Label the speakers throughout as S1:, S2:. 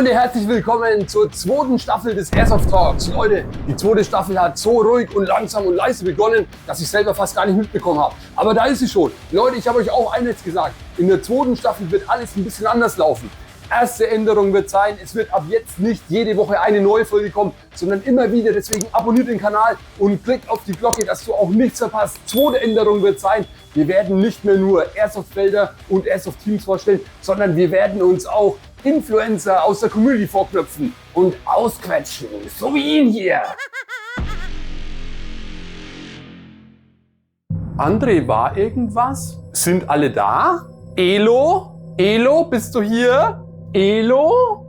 S1: Freunde, herzlich willkommen zur zweiten Staffel des Airsoft Talks. Leute, die zweite Staffel hat so ruhig und langsam und leise begonnen, dass ich selber fast gar nicht mitbekommen habe. Aber da ist sie schon. Leute, ich habe euch auch eines gesagt. In der zweiten Staffel wird alles ein bisschen anders laufen. Erste Änderung wird sein, es wird ab jetzt nicht jede Woche eine neue Folge kommen, sondern immer wieder. Deswegen abonniert den Kanal und klickt auf die Glocke, dass du auch nichts verpasst. Zweite Änderung wird sein, wir werden nicht mehr nur Airsoft-Felder und Airsoft-Teams vorstellen, sondern wir werden uns auch Influencer aus der Community vorknöpfen und ausquetschen, so wie ihn hier. André, war irgendwas? Sind alle da? Elo? Elo, bist du hier? Elo?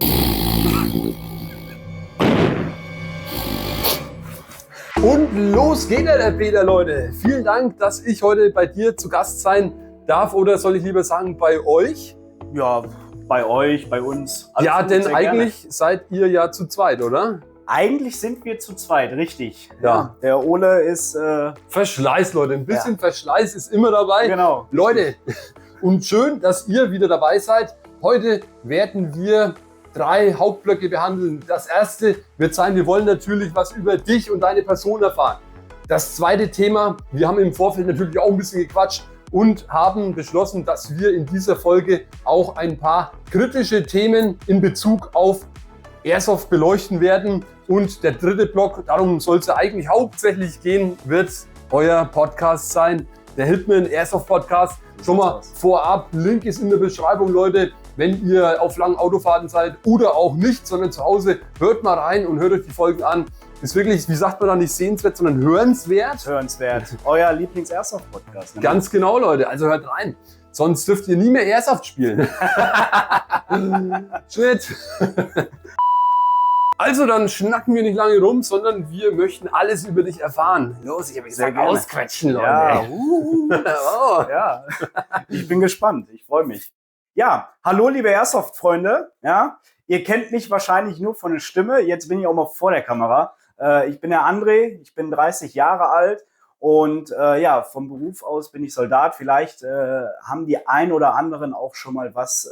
S1: Und los geht der Peter, Leute. Vielen Dank, dass ich heute bei dir zu Gast sein darf. Oder soll ich lieber sagen, bei euch?
S2: Ja, bei euch, bei uns. Alles
S1: ja,
S2: gut,
S1: denn
S2: sehr
S1: eigentlich
S2: gerne.
S1: seid ihr ja zu zweit, oder?
S2: Eigentlich sind wir zu zweit, richtig.
S1: Ja.
S2: Der Ole ist...
S1: Verschleiß, Leute. Ein bisschen Verschleiß ist immer dabei.
S2: Genau.
S1: Leute, und schön, dass ihr wieder dabei seid. Heute werden wir 3 Hauptblöcke behandeln. Das erste wird sein, wir wollen natürlich was über dich und deine Person erfahren. Das zweite Thema, wir haben im Vorfeld natürlich auch ein bisschen gequatscht und haben beschlossen, dass wir in dieser Folge auch ein paar kritische Themen in Bezug auf Airsoft beleuchten werden. Und der dritte Block, darum soll es ja eigentlich hauptsächlich gehen, wird euer Podcast sein, der Hitman Airsoft Podcast. Schon mal vorab, Link ist in der Beschreibung, Leute. Wenn ihr auf langen Autofahrten seid oder auch nicht, sondern zu Hause, hört mal rein und hört euch die Folgen an. Ist wirklich, wie sagt man da, nicht sehenswert, sondern hörenswert.
S2: Hörenswert. Euer Lieblings-Airsoft-Podcast.
S1: Ganz genau, Leute. Also hört rein. Sonst dürft ihr nie mehr Airsoft spielen. Schnitt. Also dann schnacken wir nicht lange rum, sondern wir möchten alles über dich erfahren. Los, ich habe gesagt, ausquetschen, Leute.
S2: Ja,
S1: Oh.
S2: ja. Ich bin gespannt. Ich freue mich. Ja, hallo liebe Airsoft-Freunde. Ja, ihr kennt mich wahrscheinlich nur von der Stimme. Jetzt bin ich auch mal vor der Kamera. Ich bin der André, ich bin 30 Jahre alt und ja, vom Beruf aus bin ich Soldat. Vielleicht haben die ein oder anderen auch schon mal was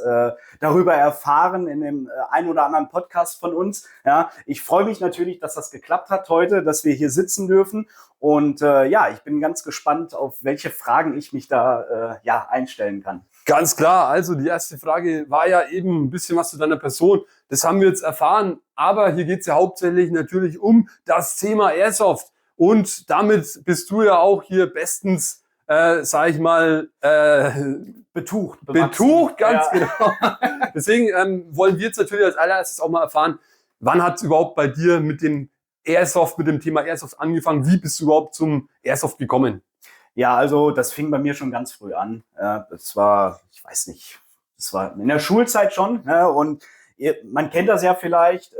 S2: darüber erfahren in dem ein oder anderen Podcast von uns. Ja, ich freue mich natürlich, dass das geklappt hat heute, dass wir hier sitzen dürfen. Und ja, ich bin ganz gespannt, auf welche Fragen ich mich da ja, einstellen kann.
S1: Ganz klar, also die erste Frage war ja eben ein bisschen was zu deiner Person. Das haben wir jetzt erfahren, aber hier geht es ja hauptsächlich natürlich um das Thema Airsoft. Und damit bist du ja auch hier bestens, sag ich mal,
S2: Betucht,
S1: ganz
S2: ja.
S1: genau. Deswegen wollen wir jetzt natürlich als allererstes auch mal erfahren, wann hat es überhaupt bei dir mit dem Airsoft, mit dem Thema Airsoft angefangen? Wie bist du überhaupt zum Airsoft gekommen?
S2: Ja, also das fing bei mir schon ganz früh an. Das war, ich weiß nicht, das war in der Schulzeit schon. Ne? Und man kennt das ja vielleicht,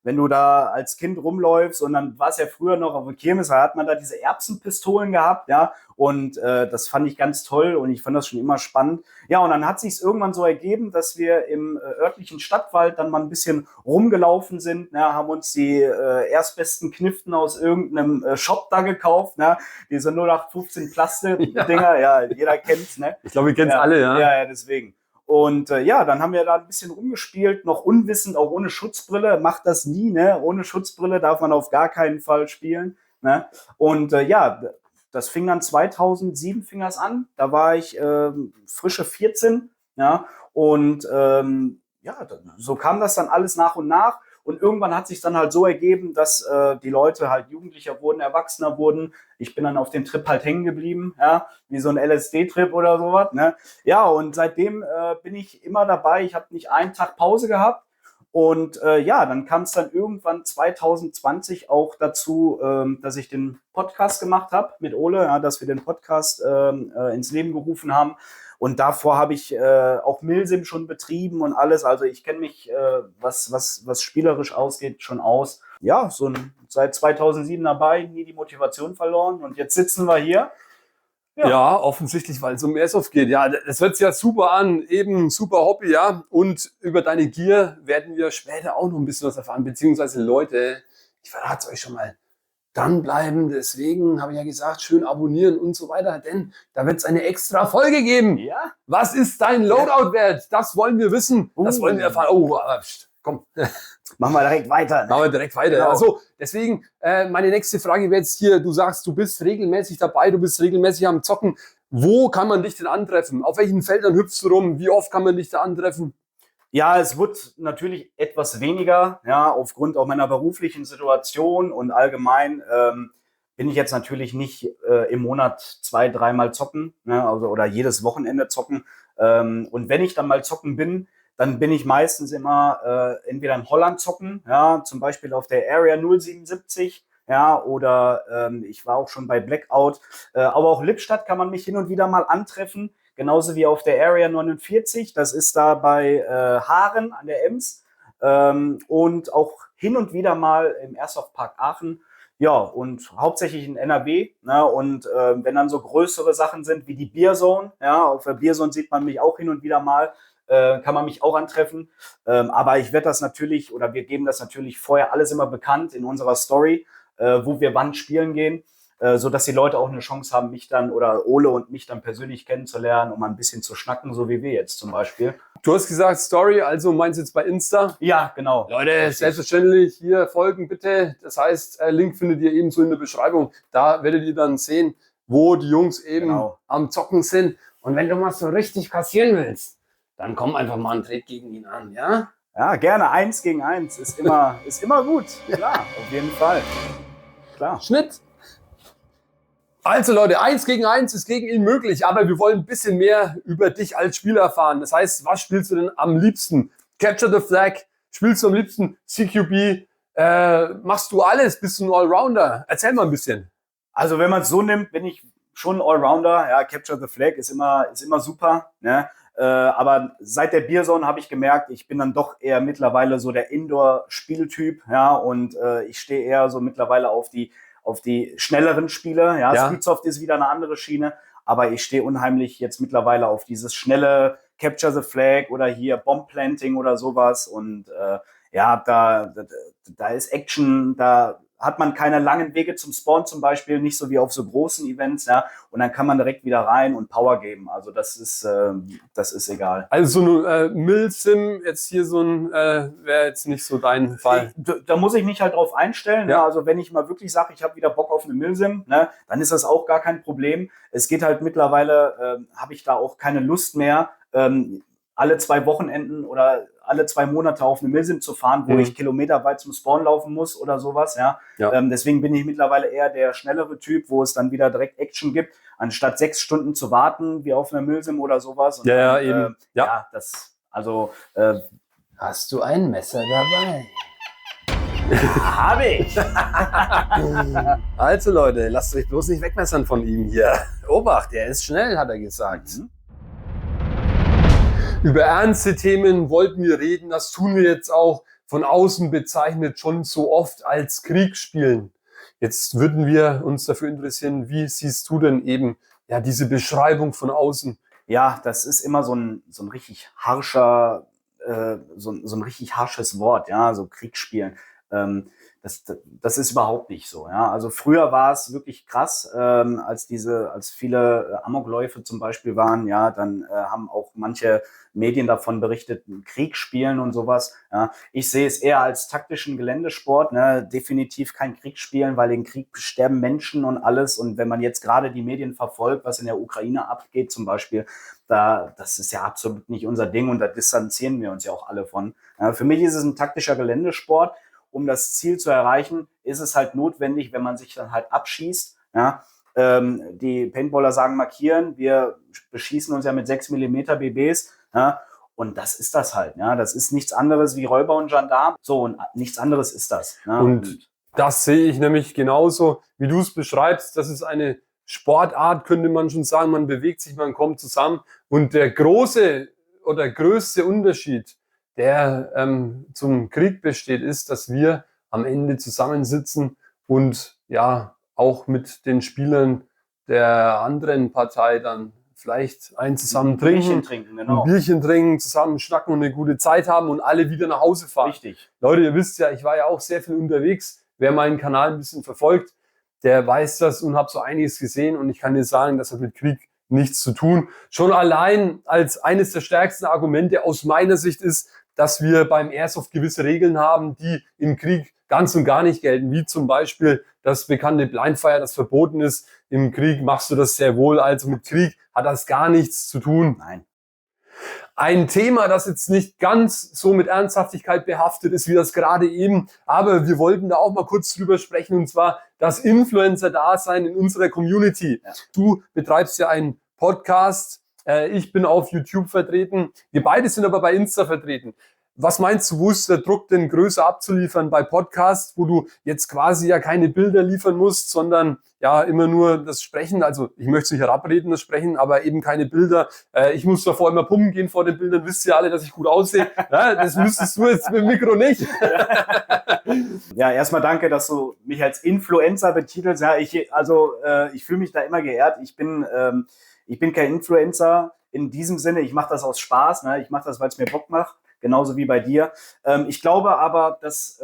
S2: wenn du da als Kind rumläufst und dann war es ja früher noch auf der Kirmes, da hat man da diese Erbsenpistolen gehabt, ja, und das fand ich ganz toll und ich fand das schon immer spannend. Ja, und dann hat sich irgendwann so ergeben, dass wir im örtlichen Stadtwald dann mal ein bisschen rumgelaufen sind, ne, haben uns die erstbesten Kniften aus irgendeinem Shop da gekauft, ne, diese 0815 Plastik-Dinger, ja, jeder kennt's, ne.
S1: Ich glaube, wir kennen es alle, ja.
S2: Ja, deswegen. Und ja, dann haben wir da ein bisschen rumgespielt, noch unwissend, auch ohne Schutzbrille. Macht das nie, ne? Ohne Schutzbrille darf man auf gar keinen Fall spielen. Ne? Und ja, das fing dann 2007 fing das an. Da war ich frische 14. Ja? Und ja, so kam das dann alles nach und nach. Und irgendwann hat sich dann halt so ergeben, dass die Leute halt jugendlicher wurden, erwachsener wurden. Ich bin dann auf den Trip halt hängen geblieben, ja, wie so ein LSD-Trip oder sowas. Ne? Ja, und seitdem bin ich immer dabei. Ich habe nicht einen Tag Pause gehabt. Und ja, dann kam es dann irgendwann 2020 auch dazu, dass ich den Podcast gemacht habe mit Ole, ja, dass wir den Podcast ins Leben gerufen haben. Und davor habe ich auch Milsim schon betrieben und alles. Also ich kenne mich, was spielerisch ausgeht, schon aus. Ja, seit 2007 dabei, nie die Motivation verloren. Und jetzt sitzen wir hier.
S1: Ja, offensichtlich, weil es um Airsoft geht. Ja, das hört sich ja super an. Eben super Hobby, ja. Und über deine Gier werden wir später auch noch ein bisschen was erfahren. Beziehungsweise Leute, ich verrate es euch schon mal. Dranbleiben, deswegen habe ich ja gesagt, schön abonnieren und so weiter, denn da wird es eine extra Folge geben.
S2: Ja.
S1: Was ist dein Loadout wert? Das wollen wir wissen, das wollen wir erfahren. Oh, komm.
S2: Machen wir direkt weiter.
S1: Machen wir direkt weiter.
S2: Genau.
S1: Also, deswegen, meine nächste Frage wäre jetzt hier, du sagst, du bist regelmäßig dabei, du bist regelmäßig am Zocken. Wo kann man dich denn antreffen? Auf welchen Feldern hüpfst du rum? Wie oft kann man dich da antreffen?
S2: Ja, es wird natürlich etwas weniger, ja, aufgrund auch meiner beruflichen Situation und allgemein bin ich jetzt natürlich nicht im Monat 2-, 3-mal zocken, ne, also, oder jedes Wochenende zocken. Und wenn ich dann mal zocken bin, dann bin ich meistens immer entweder in Holland zocken, ja, zum Beispiel auf der Area 077, ja, oder ich war auch schon bei Blackout, aber auch Lippstadt kann man mich hin und wieder mal antreffen, genauso wie auf der Area 49, das ist da bei Haaren an der Ems, und auch hin und wieder mal im Airsoft-Park Aachen. Ja, und hauptsächlich in NRW. Ne? Und wenn dann so größere Sachen sind wie die Beerzone, ja, auf der Beerzone sieht man mich auch hin und wieder mal, kann man mich auch antreffen. Aber ich werde das natürlich, oder wir geben das natürlich vorher alles immer bekannt in unserer Story, wo wir wann spielen gehen, sodass die Leute auch eine Chance haben, mich dann oder Ole und mich dann persönlich kennenzulernen, um mal ein bisschen zu schnacken, so wie wir jetzt zum Beispiel.
S1: Du hast gesagt Story, also meinst du jetzt bei Insta?
S2: Ja, genau.
S1: Leute, selbstverständlich hier folgen bitte. Das heißt, Link findet ihr ebenso in der Beschreibung. Da werdet ihr dann sehen, wo die Jungs eben am Zocken sind. Und wenn du mal so richtig kassieren willst, dann komm einfach mal einen Trade gegen ihn an, ja?
S2: Ja, gerne. 1 gegen 1 ist immer gut. Klar, auf jeden Fall. Klar.
S1: Schnitt. Also Leute, 1 gegen 1 ist gegen ihn möglich, aber wir wollen ein bisschen mehr über dich als Spieler erfahren. Das heißt, was spielst du denn am liebsten? Capture the Flag? Spielst du am liebsten CQB? Machst du alles? Bist du ein Allrounder? Erzähl mal ein bisschen.
S2: Also wenn man es so nimmt, bin ich schon ein Allrounder. Ja, Capture the Flag ist immer super. Ne? Aber seit der Beerzone habe ich gemerkt, ich bin dann doch eher mittlerweile so der Indoor-Spieltyp. Ja, und ich stehe eher so mittlerweile auf die schnelleren Spiele. Ja, Speedsoft ist wieder eine andere Schiene. Aber ich stehe unheimlich jetzt mittlerweile auf dieses schnelle Capture the Flag oder hier Bomb Planting oder sowas. Und ja, da ist Action, da hat man keine langen Wege zum Spawn zum Beispiel, nicht so wie auf so großen Events, ja, und dann kann man direkt wieder rein und Power geben, also das ist egal.
S1: Also so ein Milsim, jetzt hier so ein, wäre jetzt nicht so dein Fall.
S2: Da muss ich mich halt drauf einstellen, ja. Also wenn ich mal wirklich sage, ich habe wieder Bock auf eine Milsim, ne, dann ist das auch gar kein Problem. Es geht halt mittlerweile, habe ich da auch keine Lust mehr, alle 2 Wochenenden oder alle 2 Monate auf eine Milsim zu fahren, wo ich kilometerweit zum Spawn laufen muss oder sowas. Ja. Deswegen bin ich mittlerweile eher der schnellere Typ, wo es dann wieder direkt Action gibt, anstatt 6 Stunden zu warten, wie auf einer Milsim oder sowas. Und dann,
S1: eben.
S2: Ja, das, also.
S1: Hast du ein Messer dabei?
S2: Habe ich.
S1: Also Leute, lasst euch bloß nicht wegmessern von ihm hier. Obacht, er ist schnell, hat er gesagt. Über ernste Themen wollten wir reden, das tun wir jetzt auch, von außen bezeichnet schon so oft als Krieg spielen. Jetzt würden wir uns dafür interessieren, wie siehst du denn eben ja diese Beschreibung von außen?
S2: Ja, das ist immer so ein richtig harscher, so ein richtig harsches Wort, ja, so Krieg spielen. Das ist überhaupt nicht so. Ja? Also früher war es wirklich krass, als viele Amokläufe zum Beispiel waren, ja, dann haben auch manche Medien davon berichtet, Krieg spielen und sowas. Ja? Ich sehe es eher als taktischen Geländesport, ne? Definitiv kein Krieg spielen, weil im Krieg sterben Menschen und alles. Und wenn man jetzt gerade die Medien verfolgt, was in der Ukraine abgeht zum Beispiel, das ist ja absolut nicht unser Ding und da distanzieren wir uns ja auch alle von. Ja? Für mich ist es ein taktischer Geländesport. Um das Ziel zu erreichen, ist es halt notwendig, wenn man sich dann halt abschießt. Ja? Die Paintballer sagen markieren, wir beschießen uns ja mit 6 mm BBs. Ja? Und das ist das halt. Ja? Das ist nichts anderes wie Räuber und Gendarm. So, und nichts anderes ist das. Ja?
S1: Und das sehe ich nämlich genauso, wie du es beschreibst. Das ist eine Sportart, könnte man schon sagen. Man bewegt sich, man kommt zusammen. Und der große oder größte Unterschied, der zum Krieg besteht, ist, dass wir am Ende zusammensitzen und ja auch mit den Spielern der anderen Partei dann vielleicht zusammen trinken,
S2: genau.
S1: Ein Bierchen trinken, zusammen schnacken und eine gute Zeit haben und alle wieder nach Hause fahren.
S2: Richtig.
S1: Leute, ihr wisst ja, ich war ja auch sehr viel unterwegs. Wer meinen Kanal ein bisschen verfolgt, der weiß das und habe so einiges gesehen und ich kann dir sagen, das hat mit Krieg nichts zu tun. Schon allein als eines der stärksten Argumente aus meiner Sicht ist, dass wir beim Airsoft gewisse Regeln haben, die im Krieg ganz und gar nicht gelten, wie zum Beispiel das bekannte Blindfire, das verboten ist. Im Krieg machst du das sehr wohl, also mit Krieg hat das gar nichts zu tun.
S2: Nein.
S1: Ein Thema, das jetzt nicht ganz so mit Ernsthaftigkeit behaftet ist wie das gerade eben, aber wir wollten da auch mal kurz drüber sprechen, und zwar das Influencer-Dasein in unserer Community. Ja. Du betreibst ja einen Podcast, ich bin auf YouTube vertreten, wir beide sind aber bei Insta vertreten. Was meinst du, wo ist der Druck denn größer abzuliefern bei Podcasts, wo du jetzt quasi ja keine Bilder liefern musst, sondern ja immer nur das Sprechen, also ich möchte es nicht herabreden, das Sprechen, aber eben keine Bilder. Ich muss davor immer pumpen gehen vor den Bildern, wisst ihr alle, dass ich gut aussehe. Ja, das müsstest du jetzt mit dem Mikro nicht.
S2: Ja, erstmal danke, dass du mich als Influencer betitelst. Ja, ich fühle mich da immer geehrt. Ich bin kein Influencer in diesem Sinne, ich mache das aus Spaß, ne? Ich mache das, weil es mir Bock macht. Genauso wie bei dir. Ich glaube aber, dass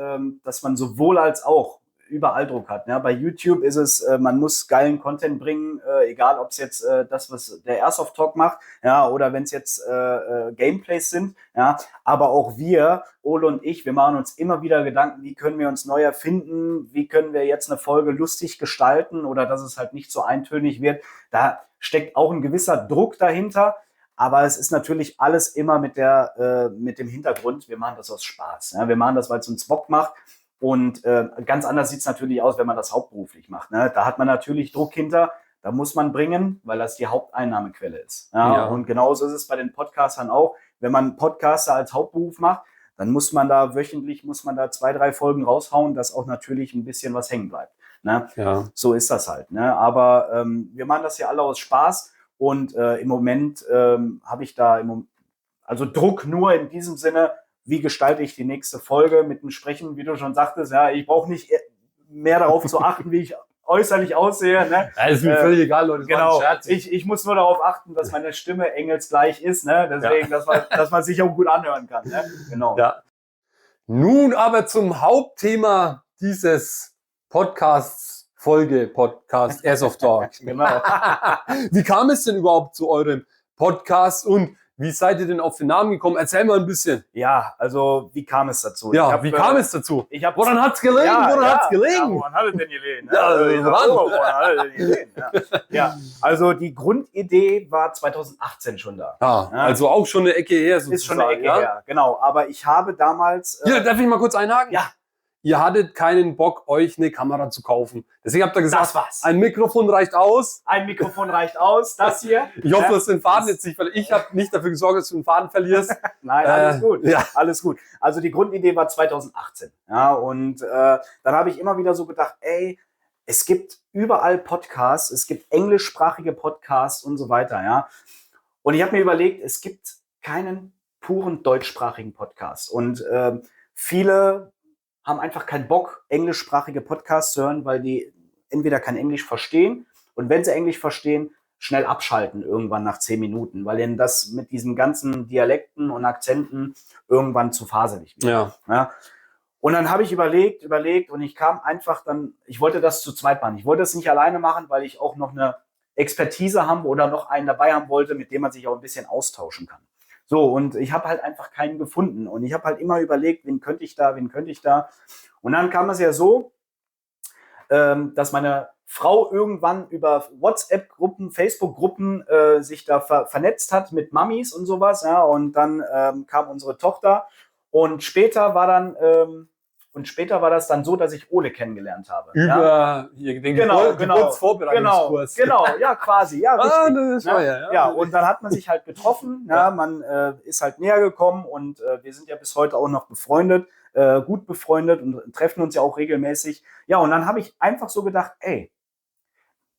S2: man sowohl als auch überall Druck hat. Ne? Bei YouTube ist es, man muss geilen Content bringen, egal ob es jetzt das, was der Airsoft Talk macht, ja, oder wenn es jetzt Gameplays sind. Ja? Aber auch wir, Ole und ich, wir machen uns immer wieder Gedanken, wie können wir uns neu erfinden, wie können wir jetzt eine Folge lustig gestalten oder dass es halt nicht so eintönig wird. Da steckt auch ein gewisser Druck dahinter. Aber es ist natürlich alles immer mit dem Hintergrund, wir machen das aus Spaß. Ja? Wir machen das, weil es uns Bock macht. Und ganz anders sieht es natürlich aus, wenn man das hauptberuflich macht. Ne? Da hat man natürlich Druck hinter, da muss man bringen, weil das die Haupteinnahmequelle ist. Ja? Ja. Und genauso ist es bei den Podcastern auch. Wenn man Podcaster als Hauptberuf macht, dann muss man da wöchentlich 2, 3 Folgen raushauen, dass auch natürlich ein bisschen was hängen bleibt. Ne? Ja. So ist das halt. Ne? Aber wir machen das ja alle aus Spaß. Und im Moment habe ich da also Druck nur in diesem Sinne, wie gestalte ich die nächste Folge mit dem Sprechen, wie du schon sagtest, ja, ich brauche nicht mehr darauf zu achten, wie ich äußerlich aussehe. Ne?
S1: Ja, ist mir völlig egal, Leute.
S2: Genau, ich muss nur darauf achten, dass meine Stimme engelsgleich ist, ne? Deswegen, ja. dass man sich auch gut anhören kann. Ne? Genau.
S1: Ja. Nun aber zum Hauptthema dieses Podcasts. Podcast Airsoft Talk.
S2: Genau.
S1: Wie kam es denn überhaupt zu eurem Podcast und wie seid ihr denn auf den Namen gekommen? Erzähl mal ein bisschen.
S2: Ja, also wie kam es dazu?
S1: Ja, wie kam es dazu? Woran hat's gelegen? Hat's gelegen?
S2: Ja, woran hat es denn gelegen? Woran hat es denn gelegen? Ja, also die Grundidee war 2018 schon da.
S1: Ja, also auch schon eine Ecke her sozusagen.
S2: Ist schon eine Ecke her, genau. Aber ich habe damals...
S1: Hier, darf ich mal kurz einhaken?
S2: Ja.
S1: Ihr hattet keinen Bock, euch eine Kamera zu kaufen. Deswegen habt ihr gesagt,
S2: das war's.
S1: Ein Mikrofon reicht aus.
S2: Ein Mikrofon reicht aus, das hier.
S1: Ich hoffe, du hast den Faden jetzt nicht verloren. Ich habe nicht dafür gesorgt, dass du den Faden verlierst.
S2: Nein, alles gut.
S1: Ja.
S2: Alles gut. Also die Grundidee war 2018. Ja, und dann habe ich immer wieder so gedacht, ey, es gibt überall Podcasts, es gibt englischsprachige Podcasts und so weiter. Ja. Und ich habe mir überlegt, es gibt keinen puren deutschsprachigen Podcast. Und viele haben einfach keinen Bock, englischsprachige Podcasts zu hören, weil die entweder kein Englisch verstehen und wenn sie Englisch verstehen, schnell abschalten irgendwann nach 10 Minuten, weil ihnen das mit diesen ganzen Dialekten und Akzenten irgendwann zu faselig wird.
S1: Ja.
S2: Ja. Und dann habe ich überlegt und ich kam einfach ich wollte das zu zweit machen. Ich wollte es nicht alleine machen, weil ich auch noch eine Expertise haben oder noch einen dabei haben wollte, mit dem man sich auch ein bisschen austauschen kann. So, und ich habe halt einfach keinen gefunden. Und ich habe halt immer überlegt, wen könnte ich da. Und dann kam es ja so, dass meine Frau irgendwann über WhatsApp-Gruppen, Facebook-Gruppen sich da vernetzt hat mit Mamis und sowas. Ja, und dann kam unsere Tochter. Und später war das dann so, dass ich Ole kennengelernt habe.
S1: Über den Geburtsvorbereitungskurs.
S2: Genau, ja, quasi. Ja, richtig,
S1: das war
S2: ja, und dann hat man sich halt getroffen, ja, man ist halt näher gekommen und wir sind ja bis heute auch noch befreundet, gut befreundet und treffen uns ja auch regelmäßig. Ja, und dann habe ich einfach so gedacht, ey,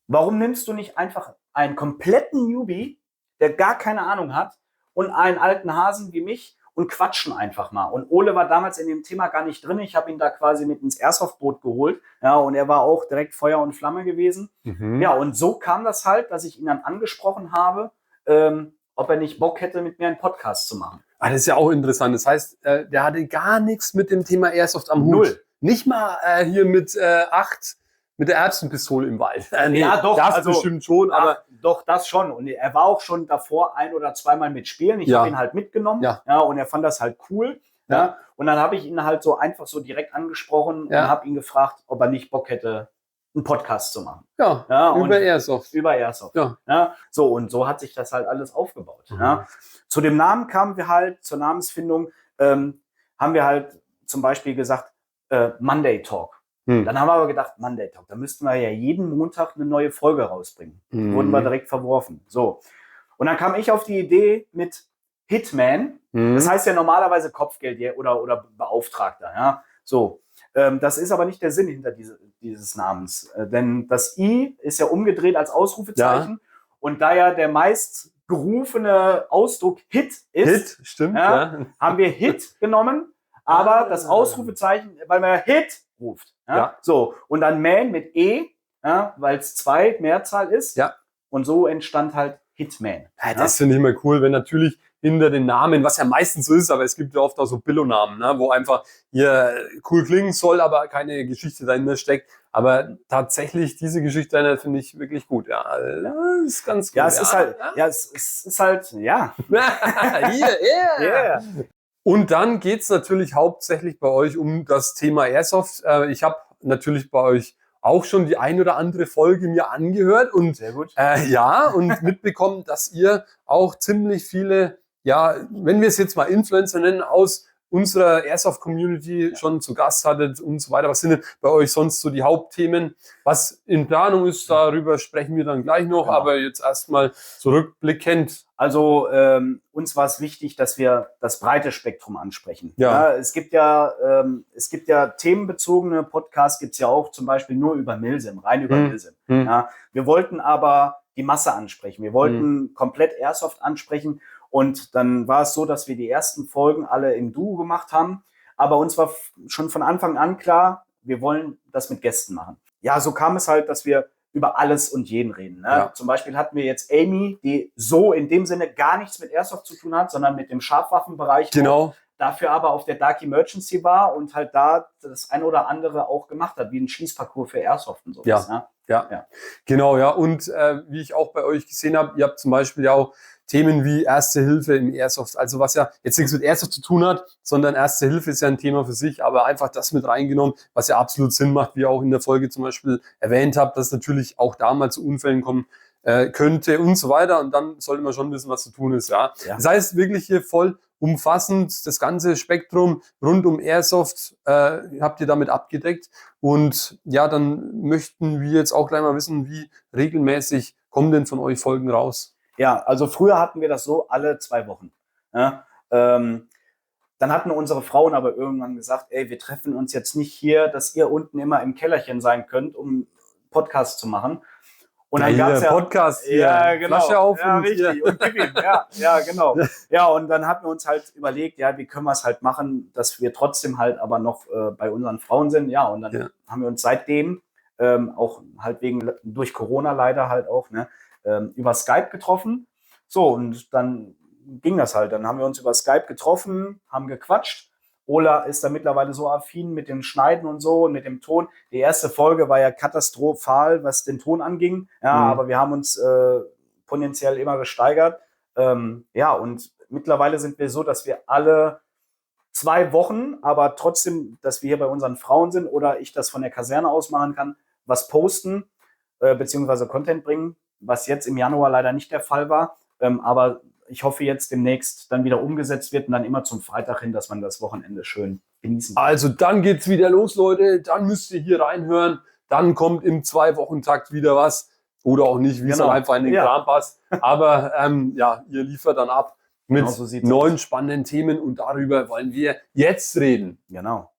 S2: warum nimmst du nicht einfach einen kompletten Newbie, der gar keine Ahnung hat, und einen alten Hasen wie mich und quatschen einfach mal. Und Ole war damals in dem Thema gar nicht drin. Ich habe ihn da quasi mit ins Airsoft-Boot geholt. Ja, und er war auch direkt Feuer und Flamme gewesen. Mhm. Ja, und so kam das halt, dass ich ihn dann angesprochen habe, ob er nicht Bock hätte, mit mir einen Podcast zu machen.
S1: Ah, das ist ja auch interessant. Das heißt, der hatte gar nichts mit dem Thema Airsoft am Hut.
S2: Null.
S1: Nicht mal hier mit 8 mit der Erbsenpistole im Wald.
S2: Ja, doch,
S1: das
S2: also,
S1: bestimmt schon, aber
S2: doch, das schon. Und er war auch schon davor 1- oder zweimal mit Spielen. Ich
S1: Ja.
S2: habe ihn halt mitgenommen.
S1: Ja.
S2: Und er fand das halt cool.
S1: Ja.
S2: Ja. Und dann habe ich ihn halt so einfach so direkt angesprochen
S1: Ja.
S2: und habe ihn gefragt, ob er nicht Bock hätte, einen Podcast zu machen.
S1: ja,
S2: Ja,
S1: über
S2: und-
S1: Airsoft.
S2: Über Airsoft.
S1: Ja.
S2: Ja. So, und so hat sich das halt alles aufgebaut.
S1: Mhm.
S2: Ja. Zu dem Namen kamen wir halt, zur Namensfindung, haben wir halt zum Beispiel gesagt, Monday Talk. Dann haben wir aber gedacht, Monday Talk, da müssten wir ja jeden Montag eine neue Folge rausbringen.
S1: Mhm.
S2: Wurden wir direkt verworfen. So. Und dann kam ich auf die Idee mit Hitman.
S1: Mhm.
S2: Das heißt ja normalerweise Kopfgeld oder Beauftragter. Ja? So. Das ist aber nicht der Sinn hinter dieses Namens. Denn das I ist ja umgedreht als Ausrufezeichen. Und da ja der meist gerufene Ausdruck Hit ist,
S1: Hit, stimmt.
S2: Ja.
S1: Ja.
S2: haben wir Hit genommen, aber das Ausrufezeichen, weil man Hit ruft. Ja?
S1: Ja.
S2: So, und dann Man mit E, ja, weil es 2 Mehrzahl ist.
S1: Ja.
S2: Und so entstand halt Hitman.
S1: Ja, das finde ich immer cool, wenn natürlich hinter den Namen, was ja meistens so ist, aber es gibt ja oft auch so Billo-Namen, ne, wo einfach hier cool klingen soll, aber keine Geschichte dahinter steckt. Aber tatsächlich, diese Geschichte dahinter finde ich wirklich gut. Ja, das ist ganz gut.
S2: Ja, es ist halt, ja.
S1: Hier, yeah.
S2: Yeah.
S1: Und dann geht's natürlich hauptsächlich bei euch um das Thema Airsoft. Ich habe natürlich bei euch auch schon die ein oder andere Folge mir angehört und
S2: Sehr gut.
S1: ja, und mitbekommen, dass ihr auch ziemlich viele, ja, wenn wir es jetzt mal Influencer nennen, aus unserer Airsoft-Community schon zu Gast hattet und so weiter. Was sind denn bei euch sonst so die Hauptthemen? Was in Planung ist, darüber sprechen wir dann gleich noch,
S2: Genau.
S1: aber jetzt erstmal zurückblickend.
S2: Also uns war es wichtig, dass wir das breite Spektrum ansprechen.
S1: Ja.
S2: Es gibt ja themenbezogene Podcasts, gibt es ja auch zum Beispiel nur über Milsim, rein über Milsim. Ja. Wir wollten aber die Masse ansprechen. Wir wollten komplett Airsoft ansprechen. Und dann war es so, dass wir die ersten Folgen alle im Duo gemacht haben. Aber uns war schon von Anfang an klar, wir wollen das mit Gästen machen. Ja, so kam es halt, dass wir über alles und jeden reden. Ne?
S1: Ja.
S2: Zum Beispiel hatten wir jetzt Amy, die so in dem Sinne gar nichts mit Airsoft zu tun hat, sondern mit dem Scharfwaffenbereich.
S1: Genau.
S2: Dafür aber auf der Dark Emergency war und halt da das ein oder andere auch gemacht hat, wie ein Schließparcours für Airsoft und sowas.
S1: Ja.
S2: Ne?
S1: Ja, genau, ja. Und wie ich auch bei euch gesehen habe, ihr habt zum Beispiel ja auch Themen wie Erste Hilfe im Airsoft, also was ja jetzt nichts mit Airsoft zu tun hat, sondern Erste Hilfe ist ja ein Thema für sich, aber einfach das mit reingenommen, was ja absolut Sinn macht, wie ihr auch in der Folge zum Beispiel erwähnt habt, dass es natürlich auch damals zu Unfällen kommen könnte und so weiter. Und dann sollte man schon wissen, was zu tun ist. Ja.
S2: Ja.
S1: Das heißt wirklich hier voll umfassend das ganze Spektrum rund um Airsoft habt ihr damit abgedeckt. Und ja, dann möchten wir jetzt auch gleich mal wissen, wie regelmäßig kommen denn von euch Folgen raus?
S2: Ja, also früher hatten wir das so alle 2 Wochen. Ja, dann hatten unsere Frauen aber irgendwann gesagt, ey, wir treffen uns jetzt nicht hier, dass ihr unten immer im Kellerchen sein könnt, um Podcast zu machen. Und dann
S1: Ja,
S2: gab's
S1: hier, Podcast hier,
S2: ja, genau.
S1: Flasche auf
S2: ja,
S1: und
S2: richtig.
S1: hier.
S2: Und gib ihm. Ja, genau. Ja, und dann haben wir uns halt überlegt, ja, wie können wir es halt machen, dass wir trotzdem halt aber noch bei unseren Frauen sind. Ja, und dann haben wir uns seitdem auch halt durch Corona leider halt auch, ne, über Skype getroffen. So, und dann ging das halt. Dann haben wir uns über Skype getroffen, haben gequatscht. Ola ist da mittlerweile so affin mit dem Schneiden und so und mit dem Ton. Die erste Folge war ja katastrophal, was den Ton anging. Ja, aber wir haben uns potenziell immer gesteigert. Ja, und mittlerweile sind wir so, dass wir alle 2 Wochen, aber trotzdem, dass wir hier bei unseren Frauen sind oder ich das von der Kaserne aus machen kann, was posten beziehungsweise Content bringen, was jetzt im Januar leider nicht der Fall war. Aber ich hoffe jetzt demnächst dann wieder umgesetzt wird und dann immer zum Freitag hin, dass man das Wochenende schön genießen kann.
S1: Also dann geht's wieder los, Leute. Dann müsst ihr hier reinhören. Dann kommt im 2-Wochen-Takt wieder was. Oder auch nicht, wie es dann einfach in den Kram passt. Aber ja, ihr liefert dann ab mit
S2: Genau so sieht's
S1: neuen
S2: aus.
S1: spannenden Themen und darüber wollen wir jetzt reden.
S2: Genau.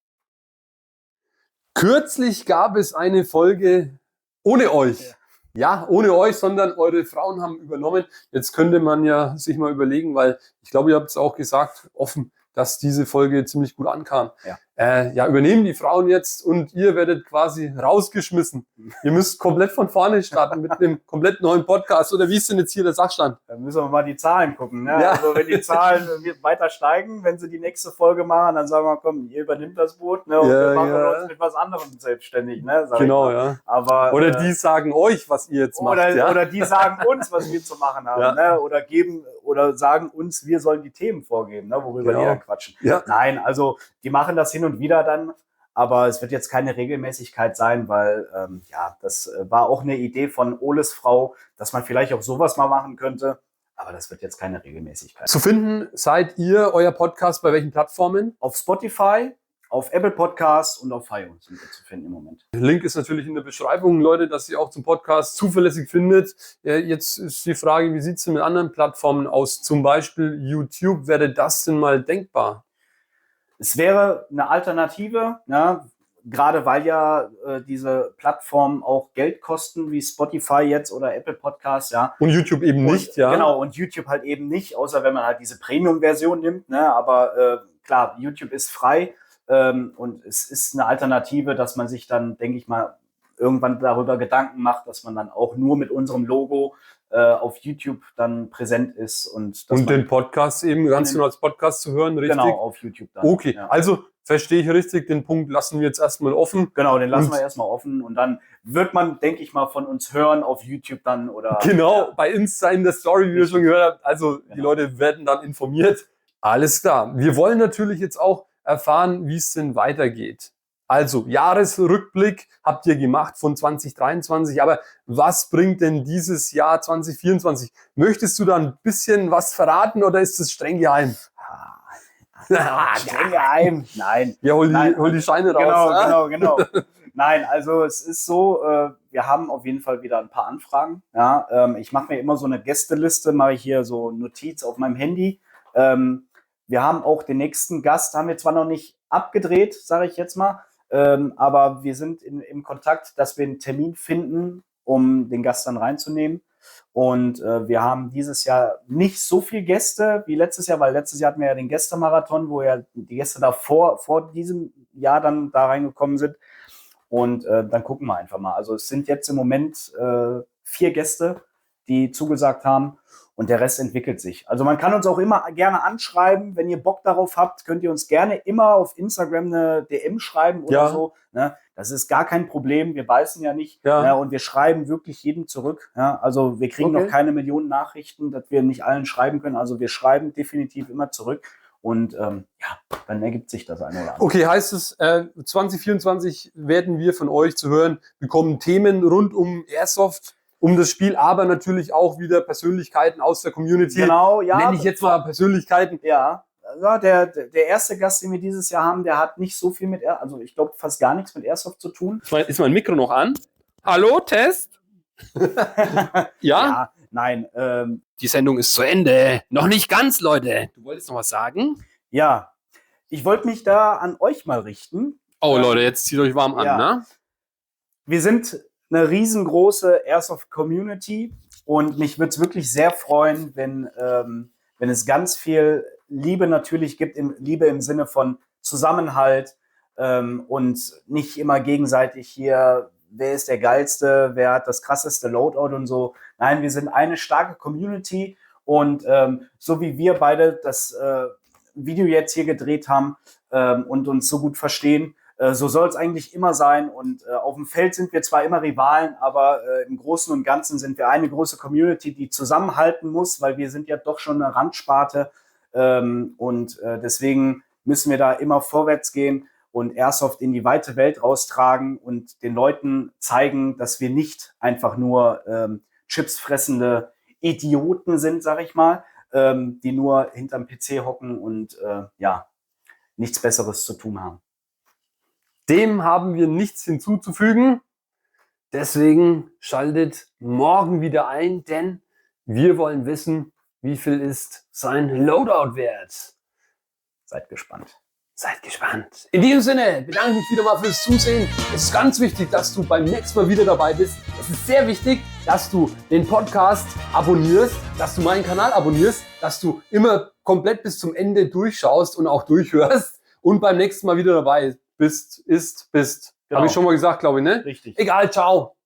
S1: Kürzlich gab es eine Folge ohne euch. Ja, ohne euch, sondern eure Frauen haben übernommen. Jetzt könnte man ja sich mal überlegen, weil ich glaube, ihr habt es auch gesagt, offen, dass diese Folge ziemlich gut ankam.
S2: Ja.
S1: übernehmen die Frauen jetzt und ihr werdet quasi rausgeschmissen. Ihr müsst komplett von vorne starten mit einem komplett neuen Podcast. Oder wie ist denn jetzt hier der Sachstand?
S2: Da müssen wir mal die Zahlen gucken. Ne?
S1: Ja.
S2: Also wenn die Zahlen weiter steigen, wenn sie die nächste Folge machen, dann sagen wir, komm, ihr übernimmt das Boot, ne? Und wir machen uns mit was anderem selbstständig. Ne?
S1: Genau, ja.
S2: Aber,
S1: oder die sagen euch, was ihr jetzt macht.
S2: Oder die sagen uns, was wir zu machen haben. Ne? Oder sagen uns, wir sollen die Themen vorgeben, ne? Worüber die dann quatschen.
S1: Ja.
S2: Nein, also die machen das hin und wieder dann. Aber es wird jetzt keine Regelmäßigkeit sein, weil das war auch eine Idee von Oles Frau, dass man vielleicht auch sowas mal machen könnte. Aber das wird jetzt keine Regelmäßigkeit.
S1: Zu finden seid ihr, euer Podcast, bei welchen Plattformen?
S2: Auf Spotify, auf Apple Podcasts und auf FIO sind wir zu finden im Moment.
S1: Link ist natürlich in der Beschreibung, Leute, dass ihr auch zum Podcast zuverlässig findet. Jetzt ist die Frage, wie sieht es denn mit anderen Plattformen aus? Zum Beispiel YouTube. Wäre das denn mal denkbar?
S2: Es wäre eine Alternative, ne? Gerade weil ja diese Plattformen auch Geld kosten, wie Spotify jetzt oder Apple Podcasts, ja.
S1: Und YouTube eben nicht, ja.
S2: Genau, und YouTube halt eben nicht, außer wenn man halt diese Premium-Version nimmt, ne? Aber klar, YouTube ist frei und es ist eine Alternative, dass man sich dann, denke ich mal, irgendwann darüber Gedanken macht, dass man dann auch nur mit unserem Logo auf YouTube dann präsent ist. Und
S1: den Podcast eben ganz nur als Podcast zu hören, richtig?
S2: Genau, auf YouTube dann.
S1: Okay, ja. Also verstehe ich richtig, den Punkt lassen wir jetzt erstmal offen.
S2: Genau, den lassen wir erstmal offen und dann wird man, denke ich mal, von uns hören auf YouTube dann oder...
S1: Genau, bei Insta in der Story, wie wir schon gehört haben. Also die Leute werden dann informiert. Alles klar. Wir wollen natürlich jetzt auch erfahren, wie es denn weitergeht. Also, Jahresrückblick habt ihr gemacht von 2023, aber was bringt denn dieses Jahr 2024? Möchtest du da ein bisschen was verraten oder ist es streng geheim?
S2: Streng geheim? Nein.
S1: Ja, hol die Scheine raus.
S2: Genau. Nein, also es ist so, wir haben auf jeden Fall wieder ein paar Anfragen. Ja, ich mache mir immer so eine Gästeliste, mache ich hier so Notiz auf meinem Handy. Wir haben auch den nächsten Gast, haben wir zwar noch nicht abgedreht, sage ich jetzt mal, aber wir sind im Kontakt, dass wir einen Termin finden, um den Gast dann reinzunehmen. Und wir haben dieses Jahr nicht so viele Gäste wie letztes Jahr, weil letztes Jahr hatten wir ja den Gästemarathon, wo ja die Gäste davor vor diesem Jahr dann da reingekommen sind. Und dann gucken wir einfach mal. Also es sind jetzt im Moment 4 Gäste, die zugesagt haben. Und der Rest entwickelt sich. Also man kann uns auch immer gerne anschreiben. Wenn ihr Bock darauf habt, könnt ihr uns gerne immer auf Instagram eine DM schreiben oder so. Ne? Das ist gar kein Problem. Wir beißen ja nicht. Ne? Und wir schreiben wirklich jedem zurück. Ja? Also wir kriegen noch keine Millionen Nachrichten, dass wir nicht allen schreiben können. Also wir schreiben definitiv immer zurück. Und dann ergibt sich das eine oder andere.
S1: Okay, heißt es, 2024 werden wir von euch zu hören, bekommen Themen rund um Airsoft, um das Spiel, aber natürlich auch wieder Persönlichkeiten aus der Community.
S2: Genau, ja.
S1: Nenne ich jetzt mal Persönlichkeiten.
S2: Ja, der erste Gast, den wir dieses Jahr haben, der hat nicht so viel mit Airsoft, also ich glaube fast gar nichts mit Airsoft zu tun.
S1: Ist mein Mikro noch an? Hallo, Test?
S2: Ja? Nein.
S1: Die Sendung ist zu Ende. Noch nicht ganz, Leute. Du wolltest noch was sagen?
S2: Ja, ich wollte mich da an euch mal richten.
S1: Oh, Leute, jetzt zieht euch warm an, ne?
S2: Wir sind eine riesengroße Airsoft-Community und mich würde es wirklich sehr freuen, wenn es ganz viel Liebe natürlich gibt, Liebe im Sinne von Zusammenhalt und nicht immer gegenseitig hier, wer ist der Geilste, wer hat das krasseste Loadout und so. Nein, wir sind eine starke Community und so wie wir beide das Video jetzt hier gedreht haben und uns so gut verstehen, so soll es eigentlich immer sein und auf dem Feld sind wir zwar immer Rivalen, aber im Großen und Ganzen sind wir eine große Community, die zusammenhalten muss, weil wir sind ja doch schon eine Randsparte und deswegen müssen wir da immer vorwärts gehen und Airsoft in die weite Welt raustragen und den Leuten zeigen, dass wir nicht einfach nur chipsfressende Idioten sind, sag ich mal, die nur hinterm PC hocken und nichts Besseres zu tun haben.
S1: Dem haben wir nichts hinzuzufügen. Deswegen schaltet morgen wieder ein, denn wir wollen wissen, wie viel ist sein Loadout wert.
S2: Seid gespannt.
S1: Seid gespannt. In diesem Sinne bedanke ich mich wieder mal fürs Zusehen. Es ist ganz wichtig, dass du beim nächsten Mal wieder dabei bist. Es ist sehr wichtig, dass du den Podcast abonnierst, dass du meinen Kanal abonnierst, dass du immer komplett bis zum Ende durchschaust und auch durchhörst. und beim nächsten Mal wieder dabei bist.
S2: Genau.
S1: Habe ich schon mal gesagt, glaube ich, ne?
S2: Richtig.
S1: Egal, ciao.